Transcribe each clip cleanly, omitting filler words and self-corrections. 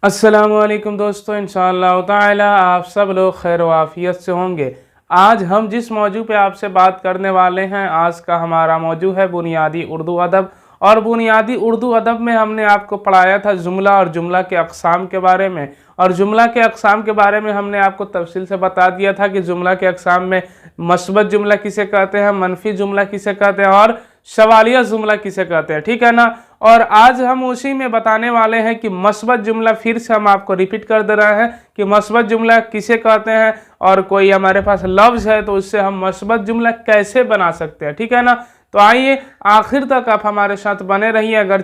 अस्सलामुअलैकुम दोस्तों, इंशाअल्लाह ताला आप सब लोग खैर वाफियत से होंगे। आज हम जिस मौजू पे आपसे बात करने वाले हैं, आज का हमारा मौजू है बुनियादी उर्दू अदब। और बुनियादी उर्दू अदब में हमने आपको पढ़ाया था जुमला और जुमला के अक़साम के बारे में। और जुमला के अक़साम के बारे में हमने आपको तफसील से बता दिया था कि जुमला के अक़साम में मस्बत जुमला किसे कहते हैं, मनफी जुमला किसे कहते हैं और सवालिया जुमला किसे कहते हैं, ठीक है ना। और आज हम उसी में बताने वाले हैं कि मस्बत जुमला, फिर से हम आपको रिपीट कर दे रहे हैं कि मस्बत जुमला किसे कहते हैं और कोई हमारे पास लफ्ज़ है तो उससे हम मस्बत जुमला कैसे बना सकते हैं, ठीक है ना। तो आइए आखिर तक आप हमारे साथ बने रहिए। अगर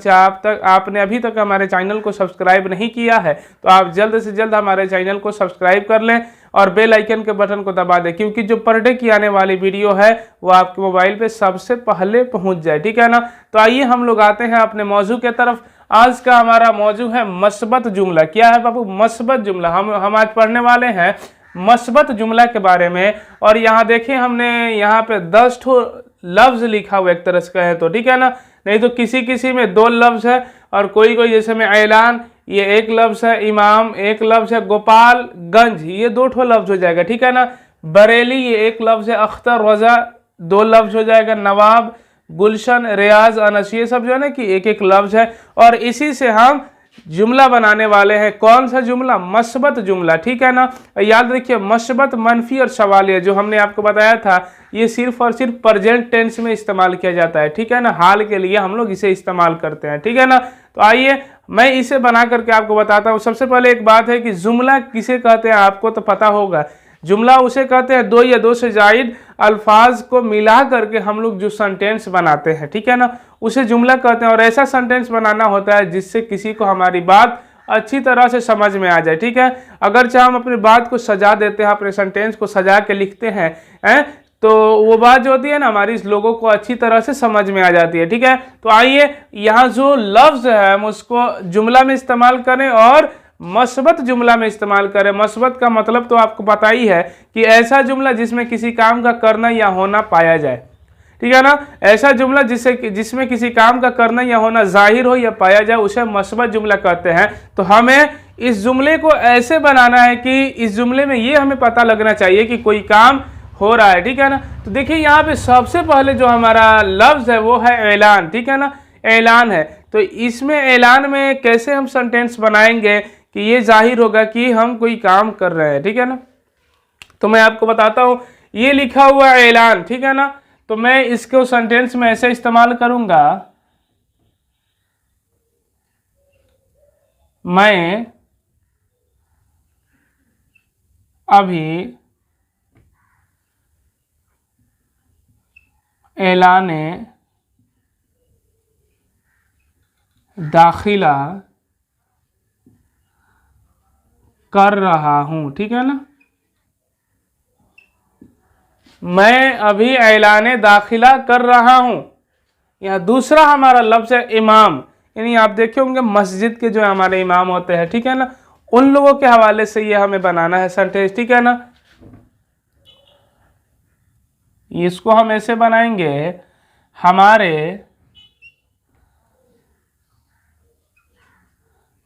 आपने अभी तक हमारे चैनल को सब्सक्राइब नहीं किया है तो आप जल्द से जल्द हमारे चैनल को सब्सक्राइब कर लें और बेल आइकन के बटन को दबा दें, क्योंकि जो पर डे की आने वाली वीडियो है वो आपके मोबाइल पे सबसे पहले पहुंच जाए, ठीक है ना। तो आइए हम लोग आते हैं अपने मौजू के तरफ। आज का हमारा मौजू है मस्बत जुमला। क्या है बाबू? मस्बत जुमला। हम आज पढ़ने वाले हैं मस्बत जुमला के बारे में। और यहाँ देखिए, हमने यहाँ पे 10 ठो लफ्ज़ लिखा हुआ एक तरह से कहे तो, ठीक है ना। नहीं तो किसी किसी में 2 लफ्ज़ है और कोई कोई जैसे में ऐलान, ये एक लफ्ज़ है, इमाम एक लफ्ज़ है, गोपालगंज ये 2 ठो लफ्ज़ हो जाएगा, ठीक है ना। बरेली ये एक लफ्ज़ है, अख्तर रज़ा 2 लफ्ज़ हो जाएगा, नवाब, गुलशन, रियाज, अनस ये सब जो है ना कि एक एक लफ्ज़ है। और इसी से हम जुमला बनाने वाले हैं। कौन सा जुमला? मस्बत जुमला, ठीक है ना। याद रखिए, मस्बत, मनफी और सवालिया जो हमने आपको बताया था ये सिर्फ और सिर्फ प्रेजेंट टेंस में इस्तेमाल किया जाता है, ठीक है ना। हाल के लिए हम लोग इसे इस्तेमाल करते हैं, ठीक है ना। तो आइए मैं इसे बना करके आपको बताता हूँ। सबसे पहले एक बात है कि जुमला किसे कहते हैं आपको तो पता होगा। जुमला उसे कहते हैं 2 या 2 से ज़ायद अल्फाज को मिला करके हम लोग जो सेंटेंस बनाते हैं, ठीक है ना, उसे जुमला कहते हैं। और ऐसा सेंटेंस बनाना होता है जिससे किसी को हमारी बात अच्छी तरह से समझ में आ जाए, ठीक है। अगर चाहे हम अपनी बात को सजा देते हैं, अपने सेंटेंस को सजा के लिखते हैं तो वो बात जो होती है ना हमारी इस लोगों को अच्छी तरह से समझ में आ जाती है, ठीक है। तो आइए यहाँ जो लफ्ज़ है हम उसको जुमला में इस्तेमाल करें और मस्बत जुमला में इस्तेमाल करें। मस्बत का मतलब तो आपको पता ही है कि ऐसा जुमला जिसमें किसी काम का करना या होना पाया जाए, ठीक है ना। ऐसा जुमला जिसमें किसी काम का करना या होना जाहिर हो या पाया जाए उसे मस्बत जुमला कहते हैं। तो हमें इस जुमले को ऐसे बनाना है कि इस जुमले में ये हमें पता लगना चाहिए कि कोई काम हो रहा है, ठीक है ना। तो देखिए यहाँ पे सबसे पहले जो हमारा लफ्ज़ है वो है ऐलान, ठीक है ना। ऐलान है तो इसमें ऐलान में कैसे हम सेंटेंस बनाएंगे कि ये जाहिर होगा कि हम कोई काम कर रहे हैं, ठीक है ना। तो मैं आपको बताता हूँ, ये लिखा हुआ ऐलान, ठीक है ना। तो मैं इसको सेंटेंस में ऐसे इस्तेमाल करूंगा, मैं अभी ऐलाने दाखिला कर रहा हूं, ठीक है ना। मैं अभी ऐलाने दाखिला कर रहा हूं। यहाँ दूसरा हमारा लफ्ज़ है इमाम। यानी आप देखे होंगे मस्जिद के जो हमारे इमाम होते हैं, ठीक है ना, उन लोगों के हवाले से ये हमें बनाना है सेंटेंस, ठीक है ना। इसको हम ऐसे बनाएंगे, हमारे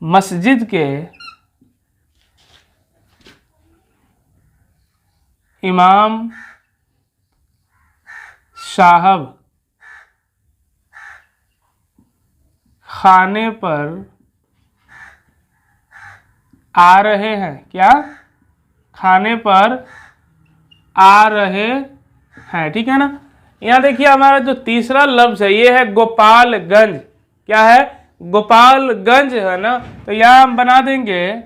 मस्जिद के इमाम साहब खाने पर आ रहे हैं। क्या? खाने पर आ रहे हैं, ठीक है ना। यहाँ देखिए हमारा जो तीसरा लफ्ज़ है ये है गोपालगंज। क्या है? गोपालगंज है ना। तो यहाँ हम बना देंगे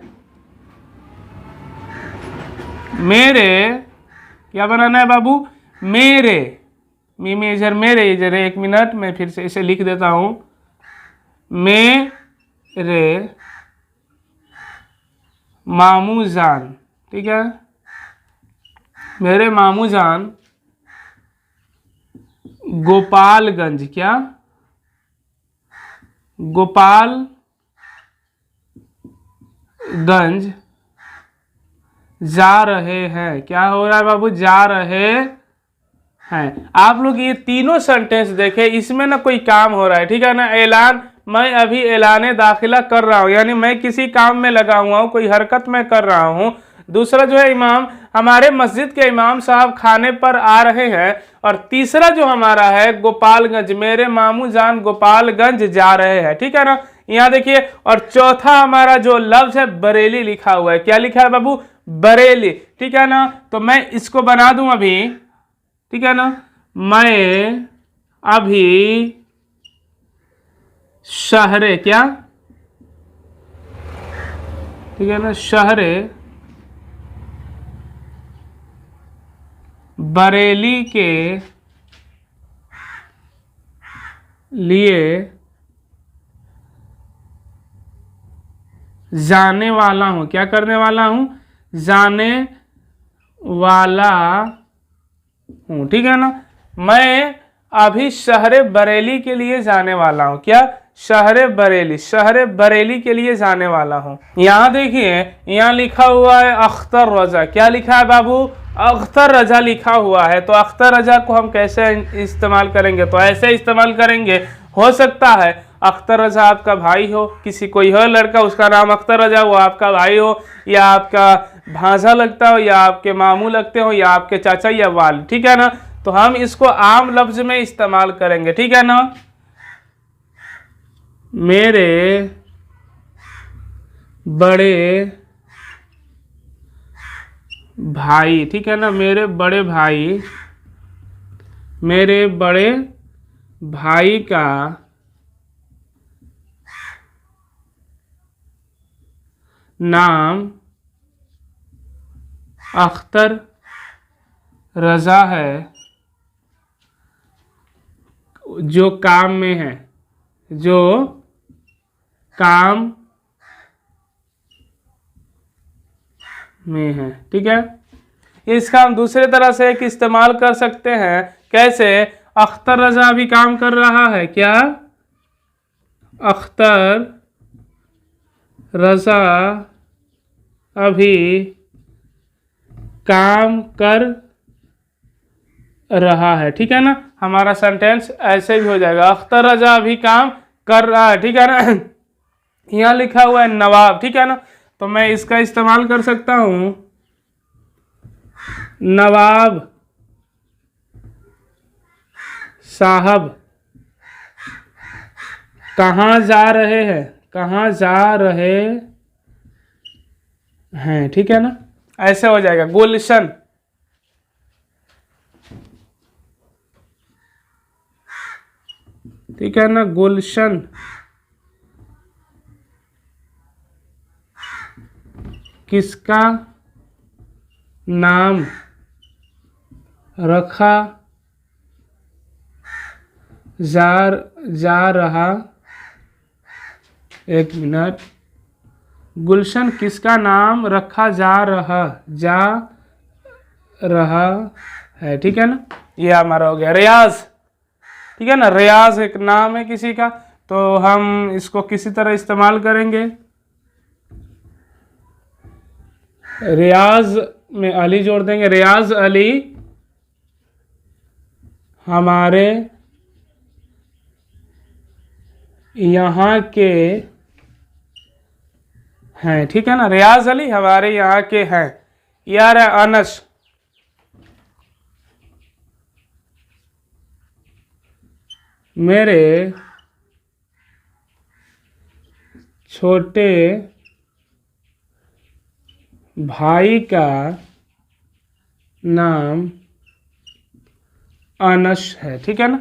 मेरे, क्या बनाना है बाबू? मेरे, में इधर मेरे, इधर 1 मिनट में फिर से इसे लिख देता हूं, मेरे मामू जान, ठीक है, मेरे मामू जान गोपालगंज, क्या? गोपालगंज जा रहे हैं। क्या हो रहा है बाबू? जा रहे हैं। आप लोग ये तीनों सेंटेंस देखें, इसमें ना कोई काम हो रहा है, ठीक है ना। ऐलान मैं अभी ऐलान दाखिला कर रहा हूँ, यानी मैं किसी काम में लगा हुआ हूँ, कोई हरकत मैं कर रहा हूँ। दूसरा जो है इमाम, हमारे मस्जिद के इमाम साहब खाने पर आ रहे हैं। और तीसरा जो हमारा है गोपालगंज, मेरे मामू जान गोपालगंज जा रहे हैं, ठीक है ना, यहाँ देखिए। और चौथा हमारा जो लफ्ज है बरेली लिखा हुआ है, क्या लिखा है बाबू, बरेली, ठीक है ना। तो मैं इसको बना दूं अभी, ठीक है ना, मैं अभी शहरे, क्या, ठीक है ना, शहरे बरेली के लिए जाने वाला हूं, क्या करने वाला हूं, जाने वाला हूं, ठीक है ना। मैं अभी शहर बरेली के लिए जाने वाला हूं, क्या, शहर बरेली, शहर बरेली के लिए जाने वाला हूं। यहां देखिए, यहां लिखा हुआ है अख्तर रजा, क्या लिखा है बाबू, अख्तर रजा लिखा हुआ है। तो अख्तर रजा को हम कैसे इस्तेमाल करेंगे, तो ऐसे इस्तेमाल करेंगे। हो सकता है अख्तर रजा आपका भाई हो, किसी कोई हो लड़का उसका नाम अख्तर रजा, वो आपका भाई हो, या आपका भांजा लगता हो, या आपके मामू लगते हो, या आपके चाचा या वाल, ठीक है ना। तो हम इसको आम लफ्ज में इस्तेमाल करेंगे, ठीक है ना। मेरे बड़े भाई, ठीक है ना, मेरे बड़े भाई, मेरे बड़े भाई का नाम अख्तर रजा है, जो काम में है, जो काम में है, ठीक है। इसका हम दूसरे तरह से एक इस्तेमाल कर सकते हैं, कैसे, अख्तर रजा भी काम कर रहा है, क्या, अख्तर रजा अभी काम कर रहा है, ठीक है ना। हमारा सेंटेंस ऐसे भी हो जाएगा, अख्तर रजा अभी काम कर रहा है, ठीक है ना। यहाँ लिखा हुआ है नवाब, ठीक है ना, तो मैं इसका इस्तेमाल कर सकता हूं, नवाब साहब कहाँ जा रहे हैं, कहाँ जा रहे हैं, ठीक है ना, ऐसे हो जाएगा। गुलशन, ठीक है ना, गुलशन किसका नाम रखा जा रहा, एक मिनट, गुलशन किसका नाम रखा जा रहा है, ठीक है ना। ये हमारा हो गया रियाज, ठीक है ना। रियाज एक नाम है किसी का, तो हम इसको किसी तरह इस्तेमाल करेंगे, रियाज में अली जोड़ देंगे, रियाज अली हमारे यहाँ के हैं, ठीक है ना, रियाज अली हमारे यहाँ के हैं। यार अनस, मेरे छोटे भाई का नाम अनस है, ठीक है ना,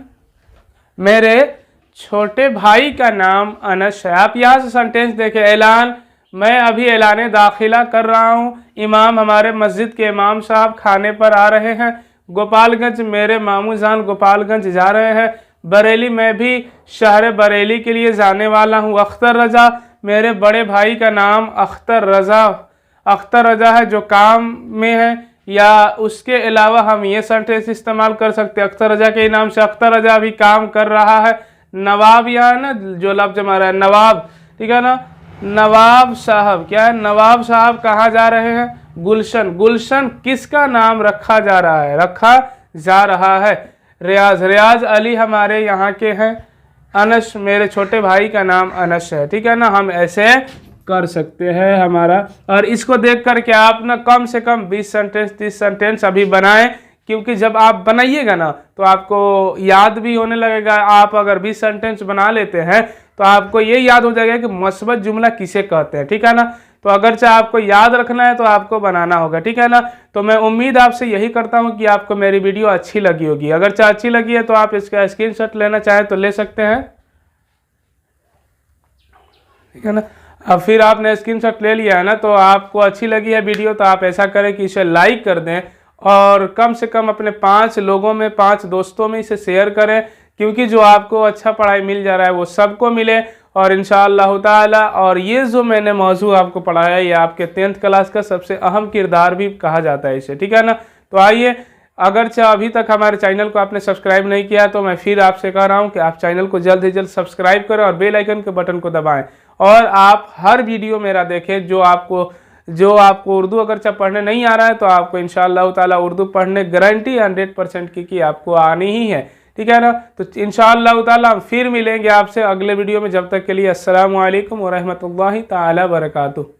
मेरे छोटे भाई का नाम अनस है। आप यहाँ से सेंटेंस देखें, ऐलान, मैं अभी ऐलान दाखिला कर रहा हूँ। इमाम, हमारे मस्जिद के इमाम साहब खाने पर आ रहे हैं। गोपालगंज, मेरे मामू जान गोपालगंज जा रहे हैं। बरेली, मैं भी शहर बरेली के लिए जाने वाला हूँ। अख्तर रजा, मेरे बड़े भाई का नाम अख्तर रजा है, जो काम में है। या उसके अलावा हम ये सेंटेंस इस्तेमाल कर सकते हैं, अख्तर रजा के नाम से अख्तर रजा अभी काम कर रहा है। नवाब, यहाँ है ना जो लफ्ज हमारा है नवाब, ठीक है ना, नवाब साहब, क्या है, नवाब साहब कहाँ जा रहे हैं, गुलशन किसका नाम रखा जा रहा है। रियाज अली हमारे यहाँ के हैं। अनस, मेरे छोटे भाई का नाम अनस है, ठीक है ना। हम ऐसे कर सकते हैं हमारा। और इसको देख कर के आप ना कम से कम 20 सेंटेंस 30 सेंटेंस अभी बनाएं, क्योंकि जब आप बनाइएगा ना तो आपको याद भी होने लगेगा। आप अगर 20 सेंटेंस बना लेते हैं तो आपको ये याद हो जाएगा कि मस्बत जुमला किसे कहते हैं, ठीक है ना। तो अगर चाहे आपको याद रखना है तो आपको बनाना होगा, ठीक है ना। तो मैं उम्मीद आपसे यही करता हूं कि आपको मेरी वीडियो अच्छी लगी होगी। अगर चाहे अच्छी लगी है तो आप इसका स्क्रीनशॉट लेना चाहें तो ले सकते हैं, ठीक है ना। अब फिर आपने स्क्रीनशॉट ले लिया है ना, तो आपको अच्छी लगी है वीडियो तो आप ऐसा करें कि इसे लाइक कर दें और कम से कम अपने 5 लोगों में, 5 दोस्तों में इसे शेयर करें, क्योंकि जो आपको अच्छा पढ़ाई मिल जा रहा है वो सबको मिले। और इंशाअल्लाह ताला, और ये जो मैंने मौजू आपको पढ़ाया ये आपके 10th क्लास का सबसे अहम किरदार भी कहा जाता है इसे, ठीक है ना। तो आइए, अगर चाहे अभी तक हमारे चैनल को आपने सब्सक्राइब नहीं किया तो मैं फिर आपसे कह रहा हूं कि आप चैनल को जल्द से जल्द सब्सक्राइब करें और बेल आइकन के बटन को दबाएं, और आप हर वीडियो मेरा देखें। जो आपको उर्दू अगर चाहे पढ़ने नहीं आ रहा है तो आपको इंशाअल्लाह ताला उर्दू पढ़ने गारंटी 100% की कि आपको आनी ही है, ठीक है ना। तो इंशाअल्लाह ताला हम फिर मिलेंगे आपसे अगले वीडियो में। जब तक के लिए अस्सलामु अलैकुम व रहमतुल्लाहि ताला बरकातुहू।